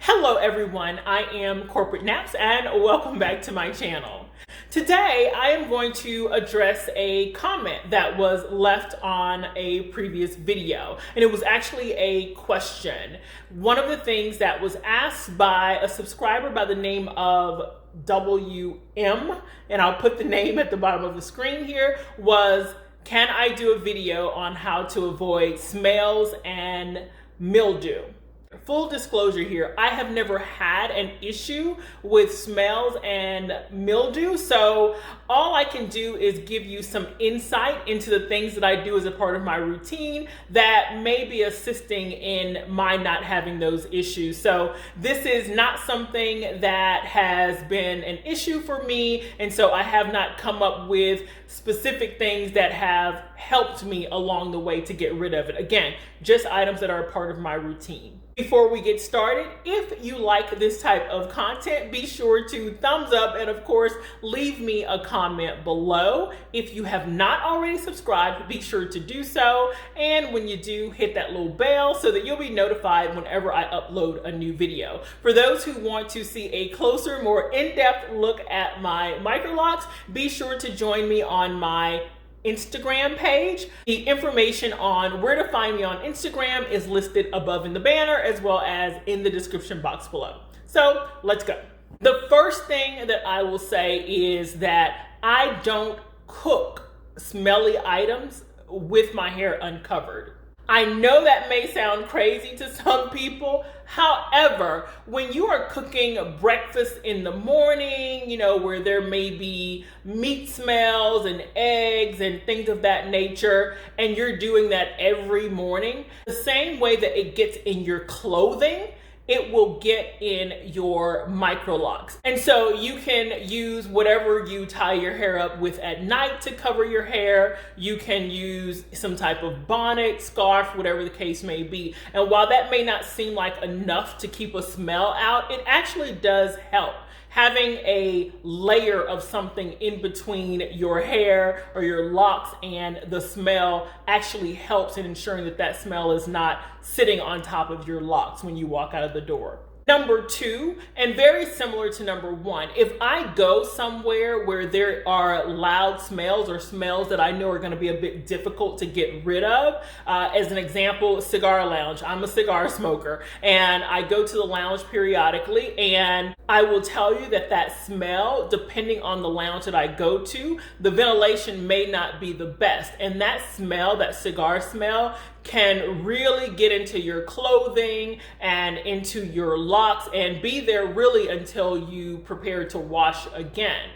Hello everyone, I am CorporateNapps and welcome back to my channel. Today I am going to address a comment that was left on a previous video, and it was actually a question. One of the things that was asked by a subscriber by the name of WM, and I'll put the name at the bottom of the screen here, was can I do a video on how to avoid smells and mildew? Full disclosure here, I have never had an issue with smells and mildew, so all I can do is give you some insight into the things that I do as a part of my routine that may be assisting in my not having those issues. So this is not something that has been an issue for me, and so I have not come up with specific things that have helped me along the way to get rid of it. Again, just items that are a part of my routine. Before we get started, if you like this type of content, be sure to thumbs up and of course, leave me a comment below. If you have not already subscribed, be sure to do so. And when you do, hit that little bell so that you'll be notified whenever I upload a new video. For those who want to see a closer, more in-depth look at my Microlocs, be sure to join me on my Instagram page. The information on where to find me on Instagram is listed above in the banner as well as in the description box below. So let's go. The first thing that I will say is that I don't cook smelly items with my hair uncovered. I know that may sound crazy to some people. However, when you are cooking breakfast in the morning, where there may be meat smells and eggs and things of that nature, and you're doing that every morning, the same way that it gets in your clothing, it will get in your Microlocs. And so you can use whatever you tie your hair up with at night to cover your hair. You can use some type of bonnet, scarf, whatever the case may be. And while that may not seem like enough to keep a smell out, it actually does help. Having a layer of something in between your hair or your locks and the smell actually helps in ensuring that that smell is not sitting on top of your locks when you walk out of the door. Number two, and very similar to number one, if I go somewhere where there are loud smells or smells that I know are going to be a bit difficult to get rid of, as an example, cigar lounge. I'm a cigar smoker and I go to the lounge periodically, and I will tell you that that smell, depending on the lounge that I go to, the ventilation may not be the best. And that smell, that cigar smell, can really get into your clothing and into your locks and be there really until you prepare to wash again.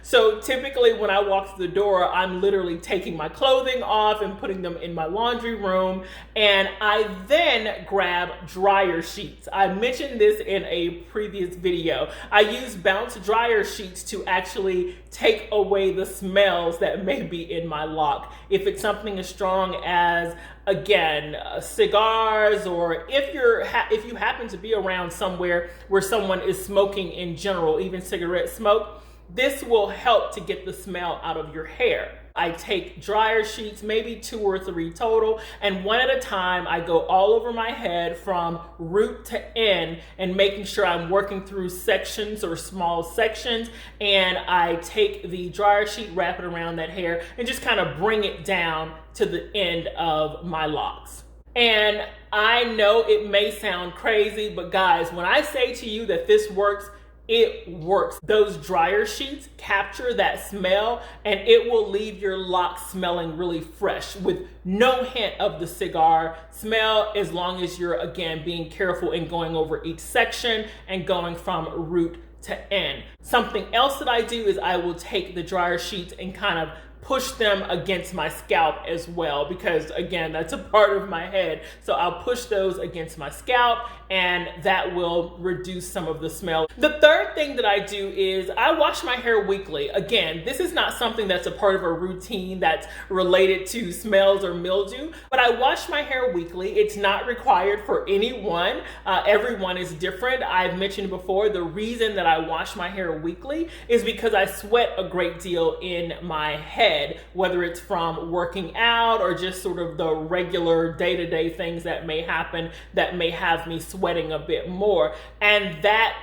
So typically when I walk through the door, I'm literally taking my clothing off and putting them in my laundry room, and I then grab dryer sheets. I mentioned this in a previous video. I use bounce dryer sheets to actually take away the smells that may be in my lock. If it's something as strong as, again, cigars, or if you happen to be around somewhere where someone is smoking in general, even cigarette smoke, this will help to get the smell out of your hair. I take dryer sheets, maybe 2 or 3 total, and one at a time I go all over my head from root to end and making sure I'm working through sections or small sections, and I take the dryer sheet, wrap it around that hair, and just kind of bring it down to the end of my locks. And I know it may sound crazy, but guys, when I say to you that this works, it works. Those dryer sheets capture that smell and it will leave your locks smelling really fresh with no hint of the cigar smell, as long as you're, again, being careful in going over each section and going from root to end. Something else that I do is I will take the dryer sheets and kind of push them against my scalp as well, because again, that's a part of my head. So I'll push those against my scalp and that will reduce some of the smell. The third thing that I do is I wash my hair weekly. Again, this is not something that's a part of a routine that's related to smells or mildew, but I wash my hair weekly. It's not required for anyone. Everyone is different. I've mentioned before, the reason that I wash my hair weekly is because I sweat a great deal in my head. head, whether it's from working out or just sort of the regular day-to-day things that may happen that may have me sweating a bit more. And that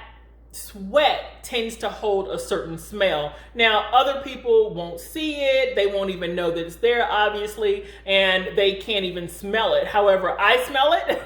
sweat tends to hold a certain smell. Now, other people won't see it. They won't even know that it's there, obviously, and they can't even smell it. However, I smell it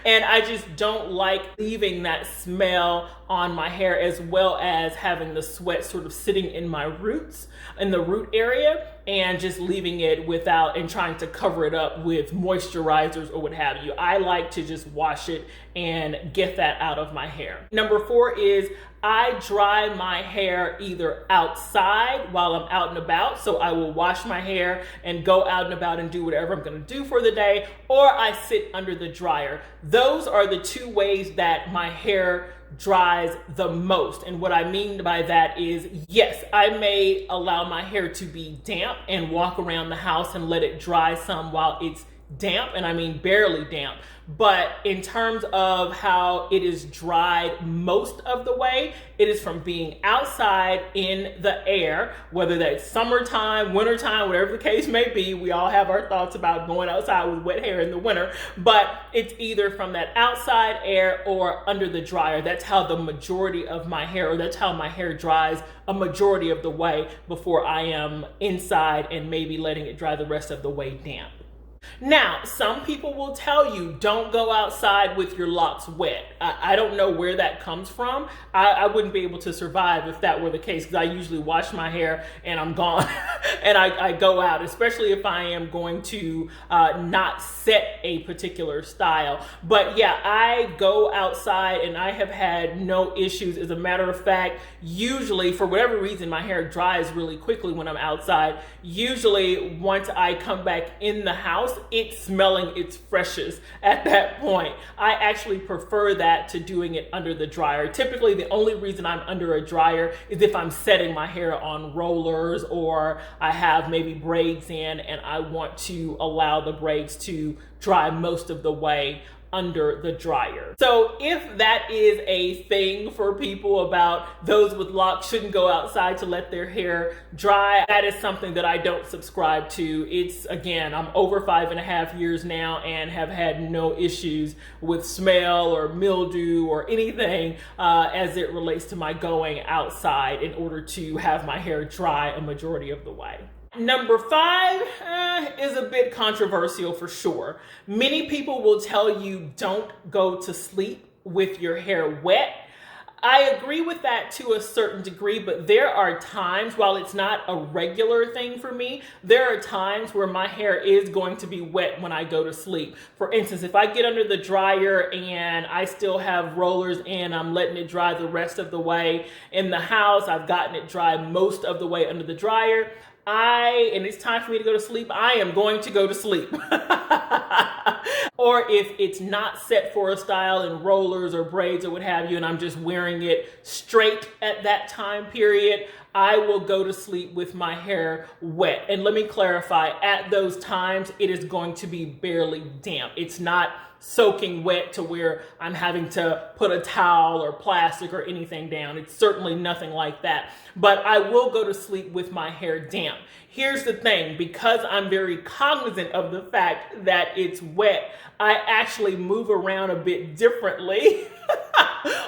and I just don't like leaving that smell on my hair, as well as having the sweat sort of sitting in my roots, in the root area, and just leaving it without and trying to cover it up with moisturizers or what have you. I like to just wash it and get that out of my hair. Number 4 is I dry my hair either outside while I'm out and about. So I will wash my hair and go out and about and do whatever I'm going to do for the day, or I sit under the dryer. Those are the 2 ways that my hair dries the most. And what I mean by that is, yes, I may allow my hair to be damp and walk around the house and let it dry some while it's damp, and I mean barely damp. But in terms of how it is dried most of the way, it is from being outside in the air, whether that's summertime, wintertime, whatever the case may be. We all have our thoughts about going outside with wet hair in the winter, but it's either from that outside air or under the dryer. That's how the majority of my hair, or that's how my hair dries a majority of the way before I am inside and maybe letting it dry the rest of the way damp. Now, some people will tell you don't go outside with your locks wet. I don't know where that comes from. I wouldn't be able to survive if that were the case, because I usually wash my hair and I'm gone and I go out, especially if I am going to not set a particular style. But yeah, I go outside and I have had no issues. As a matter of fact, usually for whatever reason, my hair dries really quickly when I'm outside. Usually once I come back in the house, it's smelling its freshest at that point. I actually prefer that to doing it under the dryer. Typically, the only reason I'm under a dryer is if I'm setting my hair on rollers, or I have maybe braids in and I want to allow the braids to dry most of the way under the dryer. So if that is a thing for people about those with locks shouldn't go outside to let their hair dry, that is something that I don't subscribe to. It's, again, I'm over 5.5 years now and have had no issues with smell or mildew or anything as it relates to my going outside in order to have my hair dry a majority of the way. Number 5 is a bit controversial for sure. Many people will tell you don't go to sleep with your hair wet. I agree with that to a certain degree, but there are times, while it's not a regular thing for me, there are times where my hair is going to be wet when I go to sleep. For instance, if I get under the dryer and I still have rollers in, I'm letting it dry the rest of the way in the house, I've gotten it dry most of the way under the dryer, and it's time for me to go to sleep, I am going to go to sleep. Or if it's not set for a style in rollers or braids or what have you, and I'm just wearing it straight at that time period, I will go to sleep with my hair wet. And let me clarify, at those times, it is going to be barely damp. It's not soaking wet to where I'm having to put a towel or plastic or anything down. It's certainly nothing like that. But I will go to sleep with my hair damp. Here's the thing, because I'm very cognizant of the fact that it's wet, I actually move around a bit differently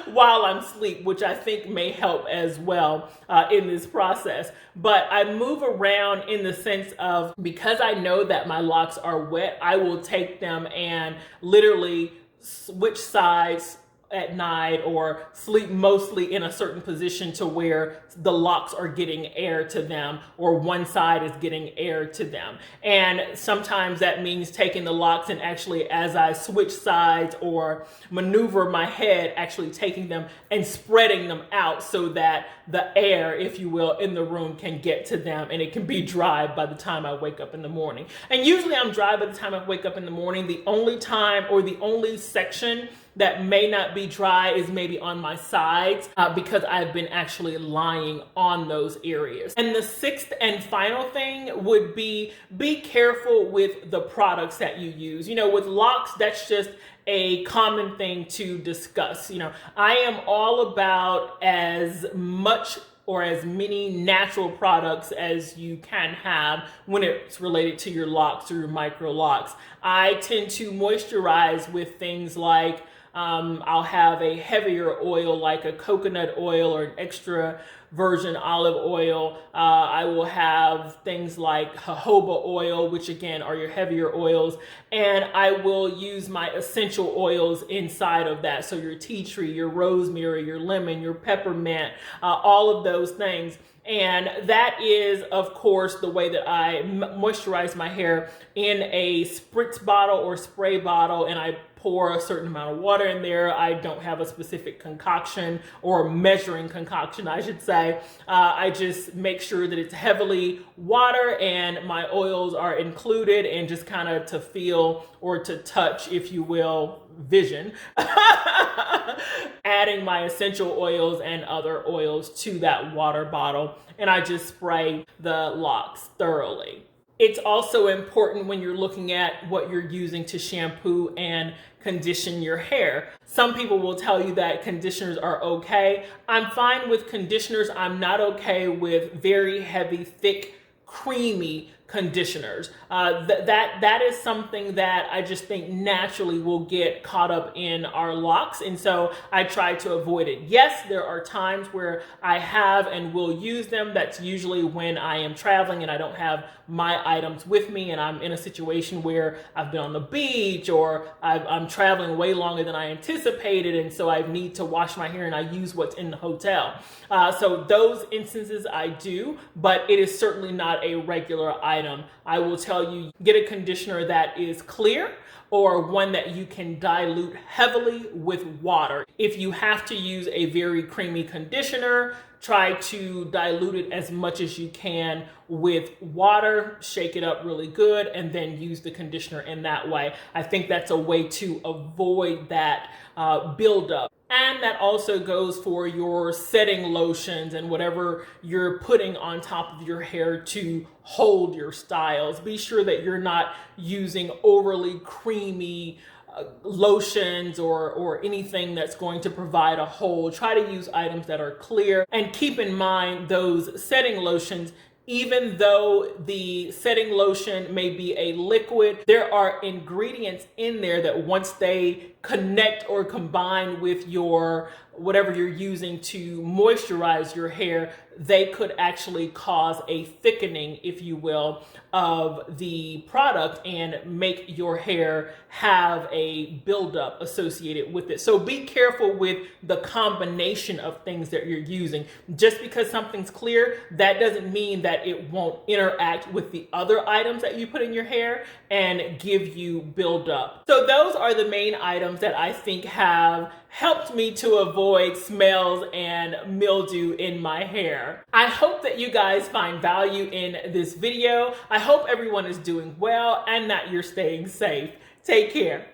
while I'm asleep, which I think may help as well in this process. But I move around in the sense of, because I know that my locks are wet, I will take them and literally switch sides at night or sleep mostly in a certain position to where the locks are getting air to them, or one side is getting air to them. And sometimes that means taking the locks and actually, as I switch sides or maneuver my head, actually taking them and spreading them out so that the air, if you will, in the room can get to them and it can be dry by the time I wake up in the morning. And usually I'm dry by the time I wake up in the morning. The only time, or the only section that may not be dry, is maybe on my sides because I've been actually lying on those areas. And the 6th and final thing would be careful with the products that you use. You know, with locks, that's just a common thing to discuss. You know, I am all about as much or as many natural products as you can have when it's related to your locks or your micro locks. I tend to moisturize with things like I'll have a heavier oil like a coconut oil or an extra virgin olive oil. I will have things like jojoba oil, which again are your heavier oils, and I will use my essential oils inside of that. So your tea tree, your rosemary, your lemon, your peppermint, all of those things. And that is, of course, the way that I moisturize my hair in a spritz bottle or spray bottle, and I pour a certain amount of water in there. I don't have a specific concoction or measuring concoction, I should say. I just make sure that it's heavily water and my oils are included, and just kind of to feel or to touch, if you will, vision, adding my essential oils and other oils to that water bottle. And I just spray the locks thoroughly. It's also important when you're looking at what you're using to shampoo and condition your hair. Some people will tell you that conditioners are okay. I'm fine with conditioners. I'm not okay with very heavy, thick, creamy conditioners. That is something that I just think naturally will get caught up in our locks, and so I try to avoid it. Yes, there are times where I have and will use them. That's usually when I am traveling and I don't have my items with me, and I'm in a situation where I've been on the beach or I'm traveling way longer than I anticipated, and so I need to wash my hair and I use what's in the hotel. So those instances I do, but it is certainly not a regular item. I will tell you, get a conditioner that is clear or one that you can dilute heavily with water. If you have to use a very creamy conditioner, try to dilute it as much as you can with water, shake it up really good, and then use the conditioner in that way. I think that's a way to avoid that buildup. And that also goes for your setting lotions and whatever you're putting on top of your hair to hold your styles. Be sure that you're not using overly creamy lotions or anything that's going to provide a hold. Try to use items that are clear, and keep in mind those setting lotions. Even though the setting lotion may be a liquid, there are ingredients in there that once they connect or combine with your whatever you're using to moisturize your hair, they could actually cause a thickening, if you will, of the product and make your hair have a buildup associated with it. So be careful with the combination of things that you're using. Just because something's clear, that doesn't mean that it won't interact with the other items that you put in your hair and give you buildup. So those are the main items that I think have helped me to avoid smells and mildew in my hair. I hope that you guys find value in this video. I hope everyone is doing well and that you're staying safe. Take care.